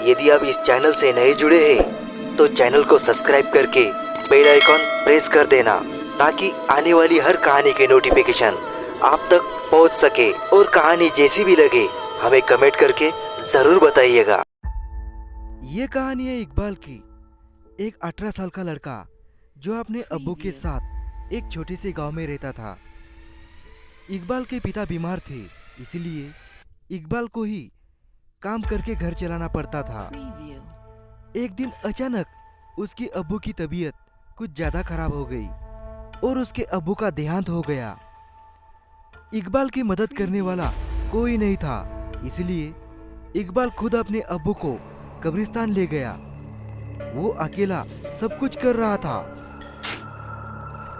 यदि आप इस चैनल से नए जुड़े हैं तो चैनल को सब्सक्राइब करके बेल आइकॉन प्रेस कर देना ताकि आने वाली हर कहानी के नोटिफिकेशन आप तक पहुंच सके। और कहानी जैसी भी लगे हमें कमेंट करके जरूर बताइएगा। ये कहानी है इकबाल की। एक 18 साल का लड़का जो अपने अब्बू के साथ एक छोटे से गांव में रहता था। इकबाल के पिता बीमार थे, इसलिए इकबाल को ही काम करके घर चलाना पड़ता था। एक दिन अचानक उसके अब्बू की तबीयत कुछ ज्यादा खराब हो गई और उसके अब्बू का देहांत हो गया। इकबाल की मदद करने वाला कोई नहीं था, इसलिए इकबाल खुद अपने अब्बू को कब्रिस्तान ले गया। वो अकेला सब कुछ कर रहा था।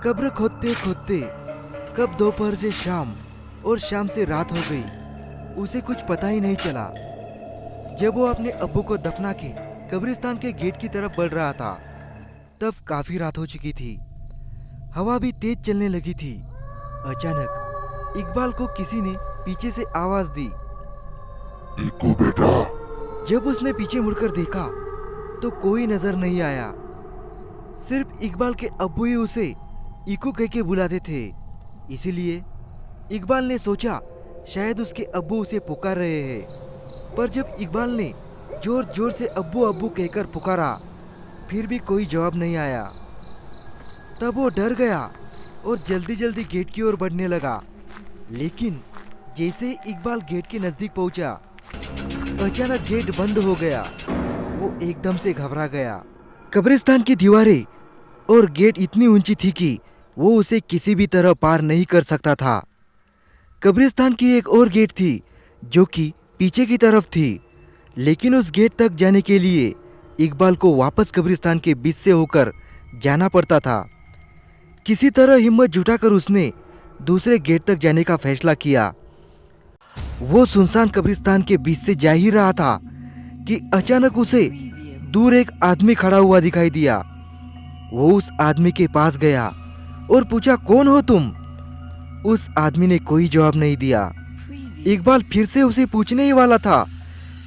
कब्र खोदते खोदते कब दोपहर से शाम और शाम से रात हो गई, उसे कुछ पता ही नहीं चला। जब वो अपने अब्बू को दफना के कब्रिस्तान के गेट की तरफ बढ़ रहा था, तब काफी रात हो चुकी थी। हवा भी तेज चलने लगी थी। अचानक इकबाल को किसी ने पीछे से आवाज दी, इक्कू बेटा। जब उसने पीछे मुड़कर देखा तो कोई नजर नहीं आया। सिर्फ इकबाल के अब्बू ही उसे इक्कू कह के बुलाते थे। इसीलिए इकबाल ने सोचा शायद उसके अब्बू उसे पुकार रहे हैं। पर जब इकबाल ने जोर जोर से अब्बू अब्बू कहकर पुकारा, फिर भी कोई जवाब नहीं आया। तब वो डर गया और जल्दी जल्दी गेट की ओर बढ़ने लगा। लेकिन जैसे ही इकबाल गेट के नजदीक पहुंचा, अचानक गेट बंद हो गया। वो एकदम से घबरा गया। कब्रिस्तान की दीवारें और गेट इतनी ऊंची थी कि वो उसे किसी भी तरह पार नहीं कर सकता था। कब्रिस्तान की एक और गेट थी जो कि पीछे की तरफ थी, लेकिन उस गेट तक जाने के लिए इकबाल को वापस कब्रिस्तान के बीच से होकर जाना पड़ता था। किसी तरह हिम्मत जुटाकर उसने दूसरे गेट तक जाने का फैसला किया। वो सुनसान कब्रिस्तान के बीच से जा ही रहा था कि अचानक उसे दूर एक आदमी खड़ा हुआ दिखाई दिया। वो उस आदमी के पास गया और पूछा, कौन हो तुम? उस आदमी ने कोई जवाब नहीं दिया। इकबाल फिर से उसे पूछने ही वाला था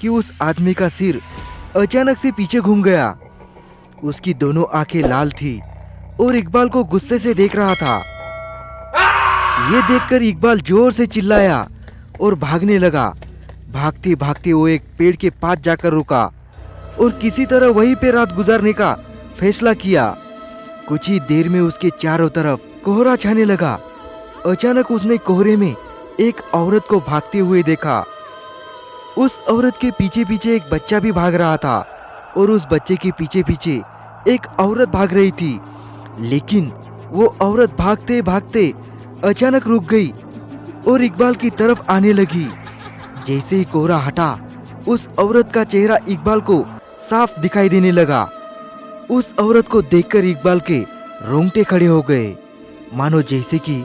कि उस आदमी का सिर अचानक से पीछे घूम गया। उसकी दोनों आंखें लाल थी और इकबाल को गुस्से से देख रहा था। ये देखकर इकबाल जोर से चिल्लाया और भागने लगा। भागते भागते वो एक पेड़ के पास जाकर रुका और किसी तरह वहीं पे रात गुजारने का फैसला किया। कुछ ही देर में उसके चारों तरफ कोहरा छाने लगा। अचानक उसने कोहरे में एक औरत को भागते हुए देखा। उस औरत के पीछे पीछे एक बच्चा भी भाग रहा था और उस बच्चे के पीछे पीछे एक औरत भाग रही थी। लेकिन वो औरत भागते भागते अचानक रुक गई और इकबाल की तरफ आने लगी। जैसे ही कोहरा हटा, उस औरत का चेहरा इकबाल को साफ दिखाई देने लगा। उस औरत को देखकर इकबाल के रोंगटे खड़े हो गए, मानो जैसे कि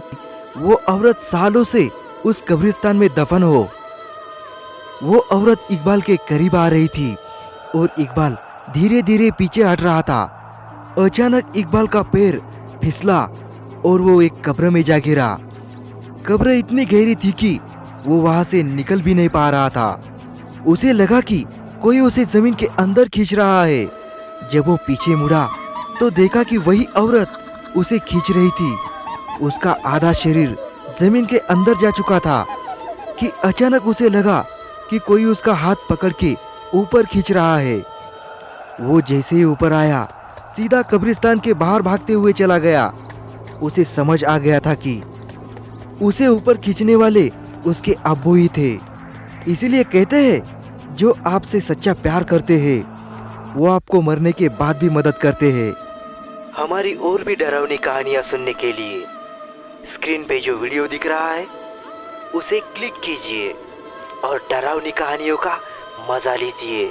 वो औरत सालों से उस कब्रिस्तान में दफन हो। वो औरत इकबाल के करीब आ रही थी और इकबाल धीरे धीरे पीछे हट रहा था। अचानक इकबाल का पैर फिसला और वो एक कब्र में जा गिरा। कब्र इतनी गहरी थी कि वो वहां से निकल भी नहीं पा रहा था। उसे लगा कि कोई उसे जमीन के अंदर खींच रहा है। जब वो पीछे मुड़ा तो देखा कि वही औरत उसे खींच रही थी। उसका आधा शरीर जमीन के अंदर जा चुका था कि अचानक उसे लगा कि कोई उसका हाथ पकड़ के ऊपर खींच रहा है। वो जैसे ही ऊपर आया, सीधा कब्रिस्तान के बाहर भागते हुए चला गया। उसे समझ आ गया था कि उसे ऊपर खींचने वाले उसके अब्बू ही थे। इसीलिए कहते हैं, जो आपसे सच्चा प्यार करते हैं वो आपको मरने के बाद भी मदद करते हैं। हमारी और भी डरावनी कहानियाँ सुनने के लिए स्क्रीन पे जो वीडियो दिख रहा है उसे क्लिक कीजिए और डरावनी कहानियों का मजा लीजिए।